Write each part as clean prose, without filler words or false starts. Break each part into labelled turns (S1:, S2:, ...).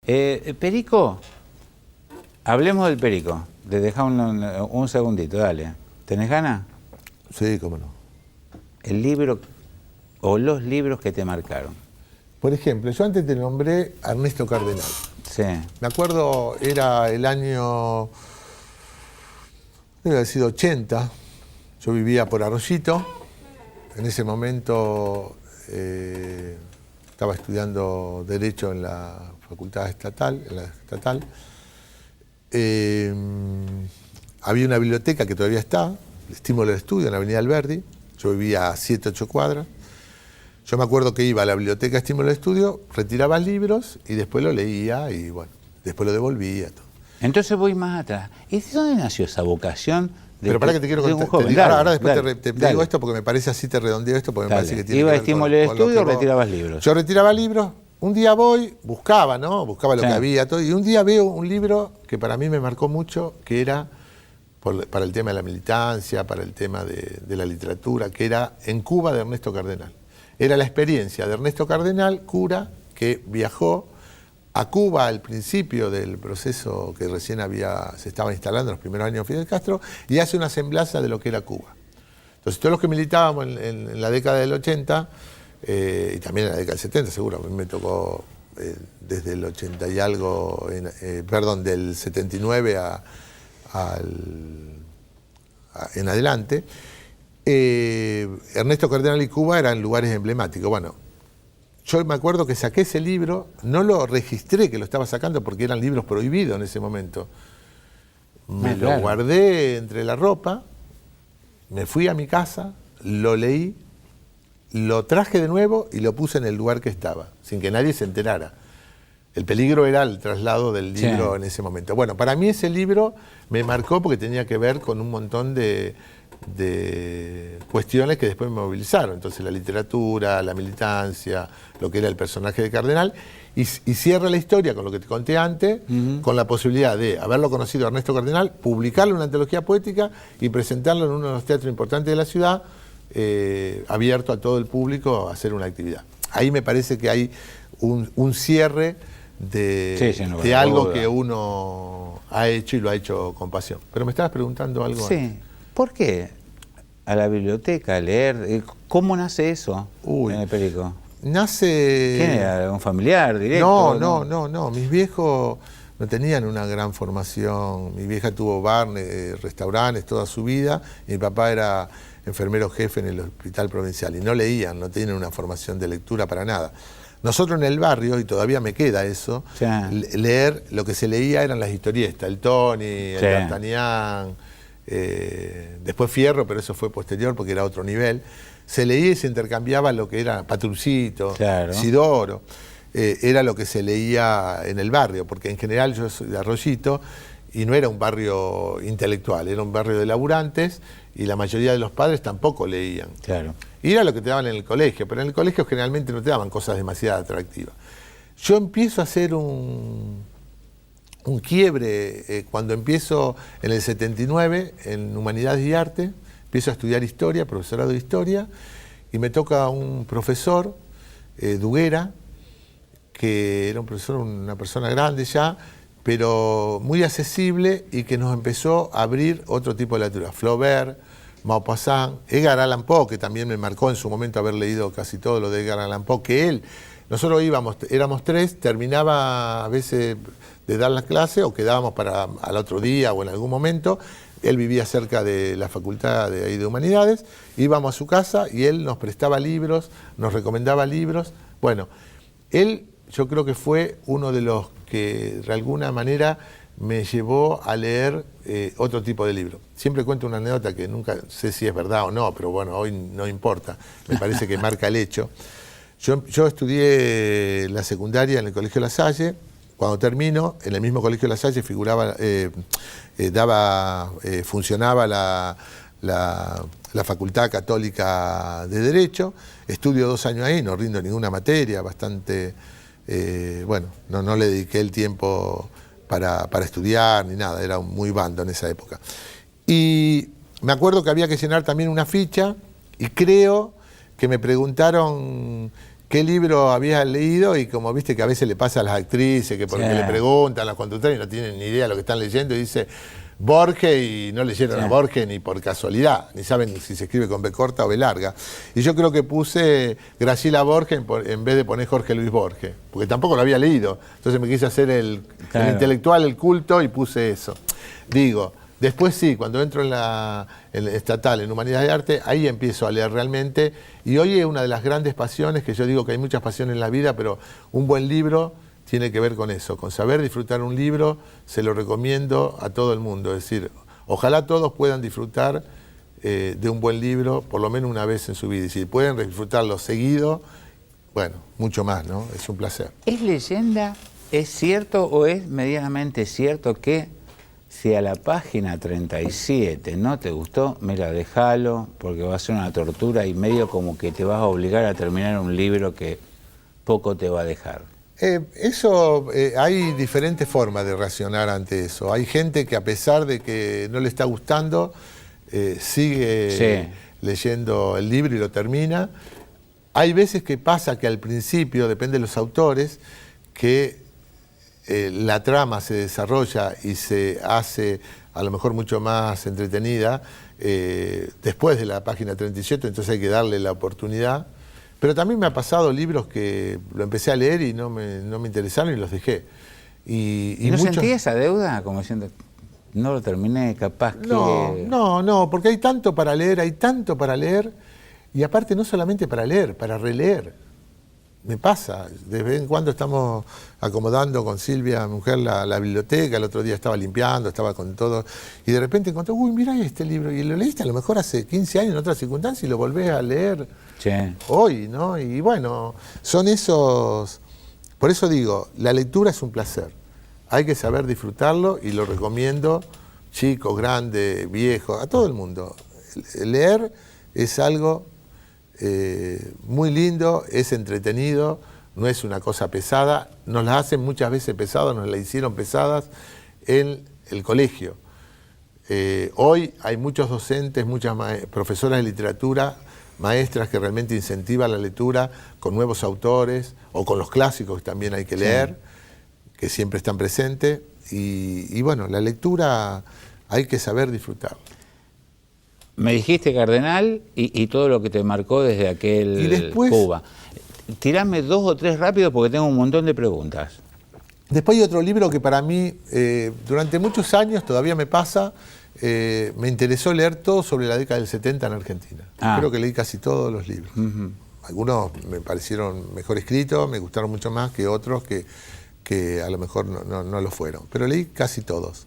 S1: Perico, hablemos del Perico. Te dejamos un segundito, dale. ¿Tenés ganas?
S2: Sí, cómo no.
S1: El libro o los libros que te marcaron.
S2: Por ejemplo, yo antes te nombré a Ernesto Cardenal.
S1: Sí.
S2: Me acuerdo, era el año, debe haber sido 80. Yo vivía por Arroyito. En ese momento estaba estudiando Derecho en la Facultad Estatal, había una biblioteca que todavía está, el Estímulo del Estudio, en la Avenida Alberdi. Yo vivía a 7, 8 cuadras. Yo me acuerdo que iba a la biblioteca Estímulo del Estudio, retiraba libros y después lo leía y bueno, después lo devolvía. Todo.
S1: Entonces voy más atrás. ¿Y de dónde nació esa vocación?
S2: Pero para que te quiero contar. Ahora después te digo esto porque me parece así, te redondeo esto porque me parece que tiene
S1: Iba
S2: que
S1: a
S2: ver
S1: Estímulo del Estudio, retirabas libros.
S2: Yo retiraba libros. Un día voy, buscaba lo que había, todo, y un día veo un libro que para mí me marcó mucho, que era para el tema de la militancia, para el tema de la literatura, que era En Cuba, de Ernesto Cardenal. Era la experiencia de Ernesto Cardenal, cura, que viajó a Cuba al principio del proceso que recién se estaba instalando en los primeros años de Fidel Castro, y hace una semblanza de lo que era Cuba. Entonces todos los que militábamos en la década del 80, y también en la década del 70 seguro, a mí me tocó desde el 80 y algo, del 79 en adelante, Ernesto Cardenal y Cuba eran lugares emblemáticos. Bueno, yo me acuerdo que saqué ese libro, no lo registré que lo estaba sacando porque eran libros prohibidos en ese momento. Lo guardé entre la ropa, me fui a mi casa, lo leí, lo traje de nuevo y lo puse en el lugar que estaba, sin que nadie se enterara. El peligro era el traslado del libro en ese momento. Bueno, para mí ese libro me marcó porque tenía que ver con un montón de cuestiones que después me movilizaron. Entonces la literatura, la militancia, lo que era el personaje de Cardenal, y cierra la historia con lo que te conté antes, con la posibilidad de haberlo conocido a Ernesto Cardenal, publicarlo en una antología poética y presentarlo en uno de los teatros importantes de la ciudad, abierto a todo el público a hacer una actividad. Ahí me parece que hay un cierre de algo que uno ha hecho y lo ha hecho con pasión. Pero me estabas preguntando algo antes.
S1: ¿Por qué a la biblioteca, a leer? ¿Cómo nace eso en el Perico?
S2: Nace...
S1: ¿Quién era? ¿Un familiar directo?
S2: No. Mis viejos no tenían una gran formación. Mi vieja tuvo bar, restaurantes toda su vida. Y mi papá era enfermero jefe en el hospital provincial. Y no leían, no tenían una formación de lectura para nada. Nosotros en el barrio, y todavía me queda eso, leer, lo que se leía eran las historietas. El Tony, el D'Artagnan... después Fierro, pero eso fue posterior porque era otro nivel. Se leía y se intercambiaba lo que era Patrucito, Sidoro, era lo que se leía en el barrio, porque en general yo soy de Arroyito y no era un barrio intelectual, era un barrio de laburantes y la mayoría de los padres tampoco leían. Y era lo que te daban en el colegio, pero en el colegio generalmente no te daban cosas demasiado atractivas. Yo empiezo a hacer un quiebre cuando empiezo en el 79 en Humanidades y Arte, empiezo a estudiar Historia, profesorado de Historia, y me toca un profesor, Duguera, que era un profesor, una persona grande ya, pero muy accesible y que nos empezó a abrir otro tipo de literatura. Flaubert, Maupassant, Edgar Allan Poe, que también me marcó en su momento haber leído casi todo lo de Edgar Allan Poe, que nosotros éramos 3, terminaba a veces de dar las clases o quedábamos para al otro día o en algún momento. Él vivía cerca de la Facultad de Humanidades, íbamos a su casa y él nos prestaba libros, nos recomendaba libros. Bueno, él yo creo que fue uno de los que de alguna manera me llevó a leer otro tipo de libro. Siempre cuento una anécdota que nunca sé si es verdad o no, pero bueno, hoy no importa, me parece que marca el hecho. Yo estudié la secundaria en el Colegio La Salle. Cuando termino, en el mismo Colegio La Salle funcionaba la Facultad Católica de Derecho. Estudio 2 años ahí, no rindo ninguna materia, bastante... no le dediqué el tiempo para estudiar ni nada, era muy bando en esa época. Y me acuerdo que había que llenar también una ficha y creo que me preguntaron qué libro habías leído y como viste que a veces le pasa a las actrices, que porque
S1: Sí.
S2: le preguntan a las conductoras y no tienen ni idea de lo que están leyendo y dice Borges y no leyeron
S1: Sí.
S2: a Borges ni por casualidad, ni saben si se escribe con B corta o B larga. Y yo creo que puse Graciela Borges en vez de poner Jorge Luis Borges, porque tampoco lo había leído. Entonces me quise hacer el
S1: Claro.
S2: intelectual, el culto y puse eso. Digo, después sí, cuando entro en la estatal, en Humanidades y Arte, ahí empiezo a leer realmente. Y hoy es una de las grandes pasiones, que yo digo que hay muchas pasiones en la vida, pero un buen libro tiene que ver con eso, con saber disfrutar un libro. Se lo recomiendo a todo el mundo. Es decir, ojalá todos puedan disfrutar de un buen libro, por lo menos una vez en su vida. Y si pueden disfrutarlo seguido, bueno, mucho más, ¿no? Es un placer.
S1: ¿Es leyenda? ¿Es cierto o es medianamente cierto que si a la página 37 no te gustó, mira, déjalo, porque va a ser una tortura y medio como que te vas a obligar a terminar un libro que poco te va a dejar?
S2: Hay diferentes formas de reaccionar ante eso. Hay gente que a pesar de que no le está gustando, sigue leyendo el libro y lo termina. Hay veces que pasa que al principio, depende de los autores, que la trama se desarrolla y se hace a lo mejor mucho más entretenida después de la página 37, entonces hay que darle la oportunidad. Pero también me ha pasado libros que lo empecé a leer y no me interesaron y los dejé.
S1: ¿Y no sentí esa deuda? Como diciendo, no lo terminé, capaz que...
S2: No, porque hay tanto para leer, y aparte no solamente para leer, para releer. Me pasa, de vez en cuando estamos acomodando con Silvia, mi mujer, la biblioteca, el otro día estaba limpiando, estaba con todo, y de repente encontré, uy, mira este libro, y lo leíste a lo mejor hace 15 años en otras circunstancias y lo volvés a leer hoy, ¿no? Y bueno, son esos... Por eso digo, la lectura es un placer, hay que saber disfrutarlo y lo recomiendo, chicos, grandes, viejos, a todo el mundo. Leer es algo... muy lindo, es entretenido, no es una cosa pesada, nos las hacen muchas veces pesadas, nos las hicieron pesadas en el colegio. Hoy hay muchos docentes, muchas profesoras de literatura, maestras que realmente incentivan la lectura con nuevos autores o con los clásicos que también hay que leer, que siempre están presentes, y bueno, la lectura hay que saber disfrutar.
S1: Me dijiste Cardenal y todo lo que te marcó desde aquel
S2: y después,
S1: Cuba. Tirame 2 o 3 rápido porque tengo un montón de preguntas.
S2: Después hay otro libro que para mí, durante muchos años, todavía me pasa, me interesó leer todo sobre la década del 70 en Argentina. Creo que leí casi todos los libros. Algunos me parecieron mejor escritos, me gustaron mucho más que otros que a lo mejor no lo fueron. Pero leí casi todos.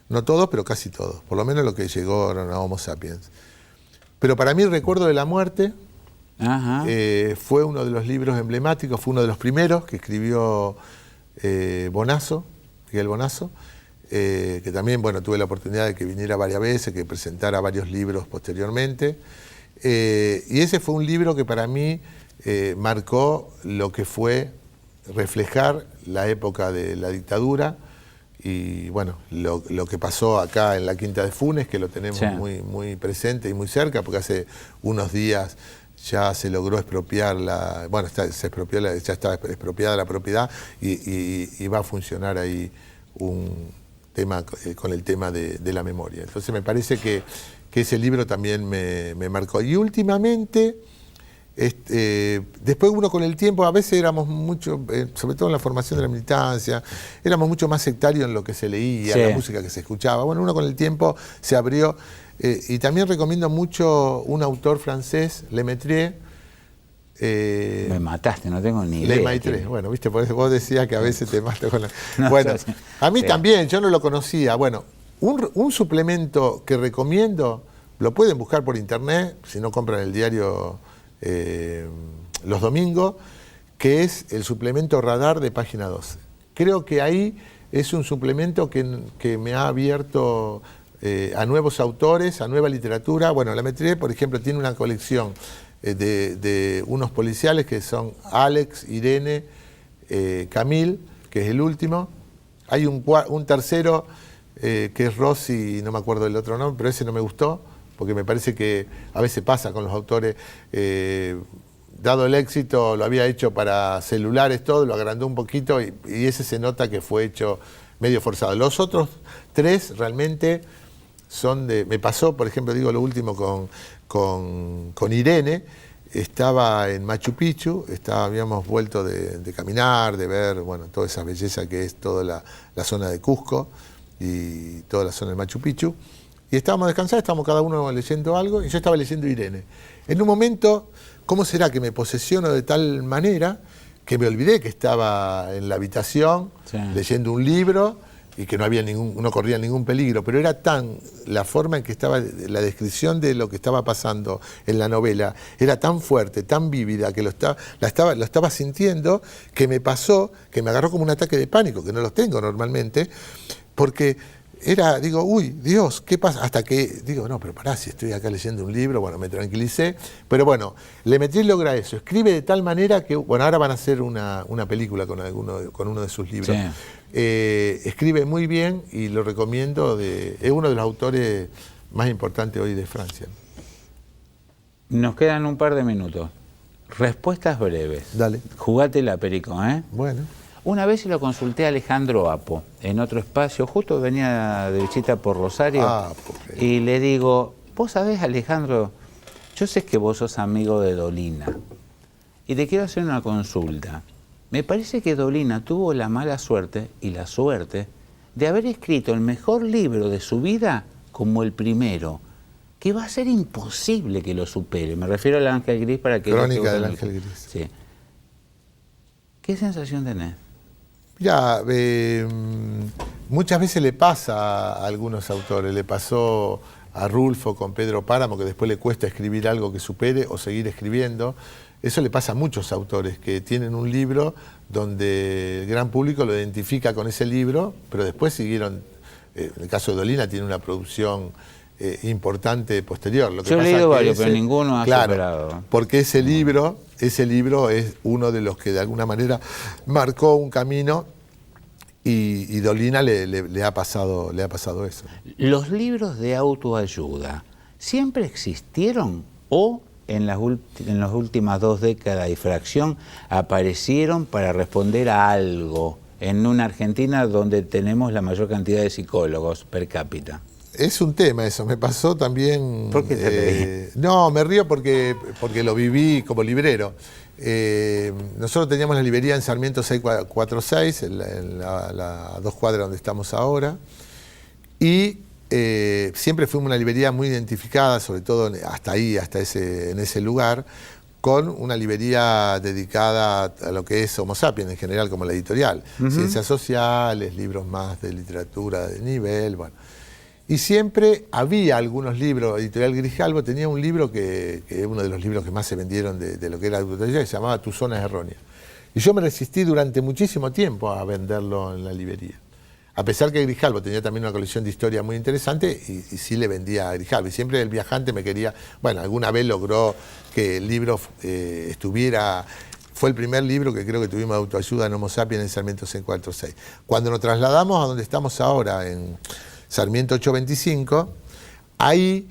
S2: No todos, pero casi todos. Por lo menos lo que llegó a Homo Sapiens. Pero para mí, Recuerdo de la Muerte fue uno de los libros emblemáticos, fue uno de los primeros que escribió Bonazo, Miguel Bonazo, que también, bueno, tuve la oportunidad de que viniera varias veces, que presentara varios libros posteriormente. Y ese fue un libro que para mí marcó lo que fue reflejar la época de la dictadura, y bueno, lo que pasó acá en la Quinta de Funes, que lo tenemos muy presente y muy cerca, porque hace unos días ya se logró expropiar ya está expropiada la propiedad y va a funcionar ahí un tema con el tema de la memoria. Entonces me parece que ese libro también me marcó. Y últimamente... después uno con el tiempo, a veces éramos mucho, sobre todo en la formación de la militancia, éramos mucho más sectarios en lo que se leía, la música que se escuchaba. Bueno, uno con el tiempo se abrió, y también recomiendo mucho un autor francés, Lemaitre.
S1: Me mataste, no tengo ni idea.
S2: Lemaitre, bueno, viste, por eso vos decías que a veces te matas con la... Bueno, a mí también, yo no lo conocía. Bueno, un suplemento que recomiendo, lo pueden buscar por internet, si no compran el diario... los domingos, que es el suplemento Radar de Página 12. Creo que ahí es un suplemento que me ha abierto a nuevos autores, a nueva literatura. Bueno, la Lemaitre, por ejemplo, tiene una colección de unos policiales que son Alex, Irene, Camille, que es el último. Hay un tercero que es Rossi, no me acuerdo del otro nombre, pero ese no me gustó, porque me parece que a veces pasa con los autores, dado el éxito, lo había hecho para celulares, todo, lo agrandó un poquito y ese se nota que fue hecho medio forzado. Los otros 3 realmente son de... Me pasó, por ejemplo, digo lo último con Irene. Estaba en Machu Picchu, habíamos vuelto de caminar, de ver, bueno, toda esa belleza que es toda la zona de Cusco y toda la zona de Machu Picchu. Y estábamos descansando, estábamos cada uno leyendo algo, y yo estaba leyendo Irene. En un momento, ¿cómo será que me posesiono de tal manera que me olvidé que estaba en la habitación leyendo un libro y que no corría ningún peligro? Pero era tan la forma en que estaba, la descripción de lo que estaba pasando en la novela, era tan fuerte, tan vívida, que lo estaba sintiendo, que me pasó, que me agarró como un ataque de pánico, que no los tengo normalmente, porque... digo, uy, Dios, ¿qué pasa? Hasta que digo, no, pero pará, si estoy acá leyendo un libro, bueno, me tranquilicé. Pero bueno, Lemaitre logra eso, escribe de tal manera que, bueno, ahora van a hacer una película con uno de sus libros. Sí. Escribe muy bien y lo recomiendo, es uno de los autores más importantes hoy de Francia.
S1: Nos quedan un par de minutos. Respuestas breves.
S2: Dale.
S1: Jugátela, Perico, ¿eh?
S2: Bueno.
S1: Una vez se lo consulté a Alejandro Apo, en otro espacio, justo venía de visita por Rosario, y le digo, vos sabés, Alejandro, yo sé que vos sos amigo de Dolina, y te quiero hacer una consulta. Me parece que Dolina tuvo la mala suerte y la suerte de haber escrito el mejor libro de su vida como el primero, que va a ser imposible que lo supere. Me refiero al Ángel Gris para que...
S2: Crónica del Ángel Gris.
S1: Sí. ¿Qué sensación tenés?
S2: Ya, muchas veces le pasa a algunos autores, le pasó a Rulfo con Pedro Páramo, que después le cuesta escribir algo que supere o seguir escribiendo. Eso le pasa a muchos autores que tienen un libro donde el gran público lo identifica con ese libro, pero después siguieron, en el caso de Dolina tiene una producción importante posterior.
S1: Lo que Yo he leído varios, pero ninguno ha superado.
S2: Porque ese libro es uno de los que de alguna manera marcó un camino y Dolina le ha pasado eso.
S1: ¿Los libros de autoayuda siempre existieron o en las últimas 2 décadas y fracción aparecieron para responder a algo en una Argentina donde tenemos la mayor cantidad de psicólogos per cápita?
S2: Es un tema eso, me pasó también...
S1: ¿Por qué te reís?
S2: No, me río porque lo viví como librero. Nosotros teníamos la librería en Sarmiento 646, en la 2 cuadras donde estamos ahora, y siempre fuimos una librería muy identificada, sobre todo hasta ahí, en ese lugar, con una librería dedicada a lo que es Homo Sapiens en general, como la editorial. Ciencias sociales, libros más de literatura de nivel, bueno. Y siempre había algunos libros. Editorial Grijalbo tenía un libro que es uno de los libros que más se vendieron de lo que era autoayuda, que se llamaba Tu zona es errónea. Y yo me resistí durante muchísimo tiempo a venderlo en la librería. A pesar que Grijalbo tenía también una colección de historia muy interesante y sí le vendía a Grijalbo. Y siempre el viajante me quería... Bueno, alguna vez logró que el libro estuviera... Fue el primer libro que creo que tuvimos de autoayuda en Homo Sapiens en Sarmiento 646. Cuando nos trasladamos a donde estamos ahora, en Sarmiento 825, ahí,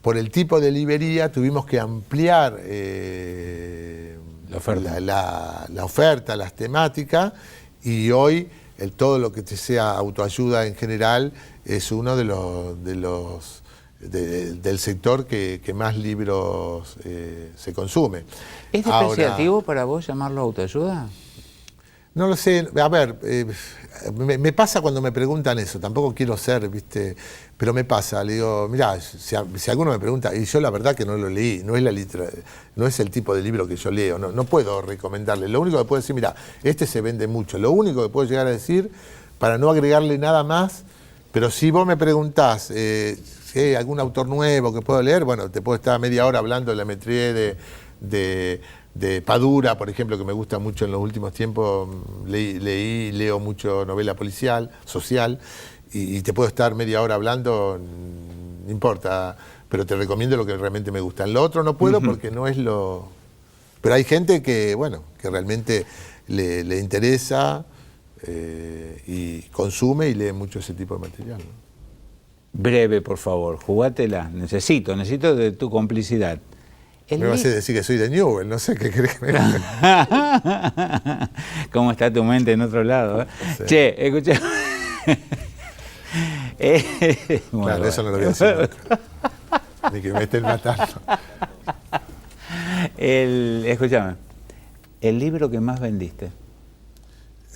S2: por el tipo de librería, tuvimos que ampliar la oferta, las temáticas, y hoy todo lo que sea autoayuda en general es uno del sector que más libros se consume.
S1: ¿Es despreciativo para vos llamarlo autoayuda?
S2: No lo sé, a ver, me pasa cuando me preguntan eso, tampoco quiero ser, ¿viste? Pero me pasa, le digo, mirá, si alguno me pregunta, y yo la verdad que no lo leí, no es el tipo de libro que yo leo, no puedo recomendarle, lo único que puedo decir, mirá, este se vende mucho, lo único que puedo llegar a decir, para no agregarle nada más, pero si vos me preguntás, si hay algún autor nuevo que puedo leer, bueno, te puedo estar media hora hablando de Lemaitre, de Padura, por ejemplo, que me gusta mucho en los últimos tiempos, leo mucho novela policial, social, y te puedo estar media hora hablando, no importa, pero te recomiendo lo que realmente me gusta. En lo otro no puedo porque no es lo... Pero hay gente que, bueno, que realmente le interesa y consume y lee mucho ese tipo de material, ¿no?
S1: Breve, por favor, jugátela, necesito de tu complicidad.
S2: Me vas a decir que soy de Newell, no sé qué crees que me...
S1: ¿Cómo está tu mente en otro lado? Sí. Che, escucha.
S2: Claro, eso no lo voy a decir nunca. Ni que me estén matando.
S1: Escúchame, ¿el libro que más vendiste?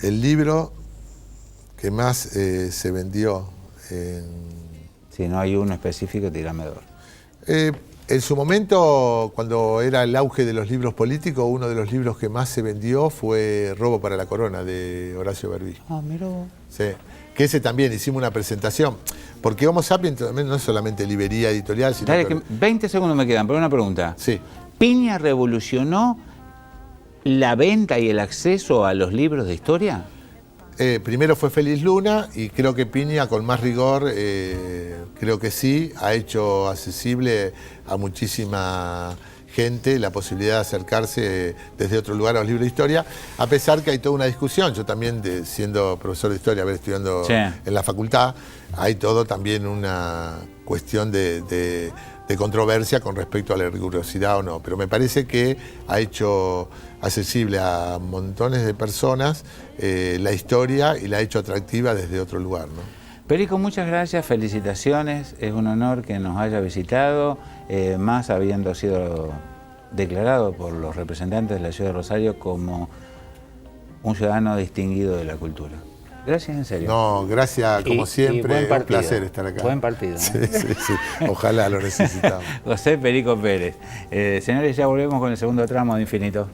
S2: El libro que más se vendió.
S1: Si no hay uno específico, tírame dos.
S2: En su momento, cuando era el auge de los libros políticos, uno de los libros que más se vendió fue Robo para la Corona, de Horacio Berbí.
S1: Ah, mira vos.
S2: Sí, que ese también hicimos una presentación. Porque Homo Sapiens también no es solamente librería editorial, sino...
S1: Dale, que 20 segundos me quedan, pero una pregunta.
S2: Sí.
S1: ¿Piña revolucionó la venta y el acceso a los libros de historia?
S2: Primero fue Félix Luna y creo que Piña, con más rigor, creo que sí, ha hecho accesible a muchísima gente la posibilidad de acercarse desde otro lugar a los libros de historia, a pesar que hay toda una discusión. Yo también, siendo profesor de historia, estudiando en la facultad, hay todo también una cuestión de controversia con respecto a la rigurosidad o no, pero me parece que ha hecho accesible a montones de personas la historia y la ha hecho atractiva desde otro lugar, ¿no?
S1: Perico, muchas gracias, felicitaciones, es un honor que nos haya visitado, más habiendo sido declarado por los representantes de la ciudad de Rosario como un ciudadano distinguido de la cultura. Gracias, en serio.
S2: No, gracias como siempre, un placer estar acá.
S1: Buen partido.
S2: Sí, sí, sí. Ojalá lo necesitamos.
S1: José Perico Pérez. Señores, ya volvemos con el segundo tramo de Infinito.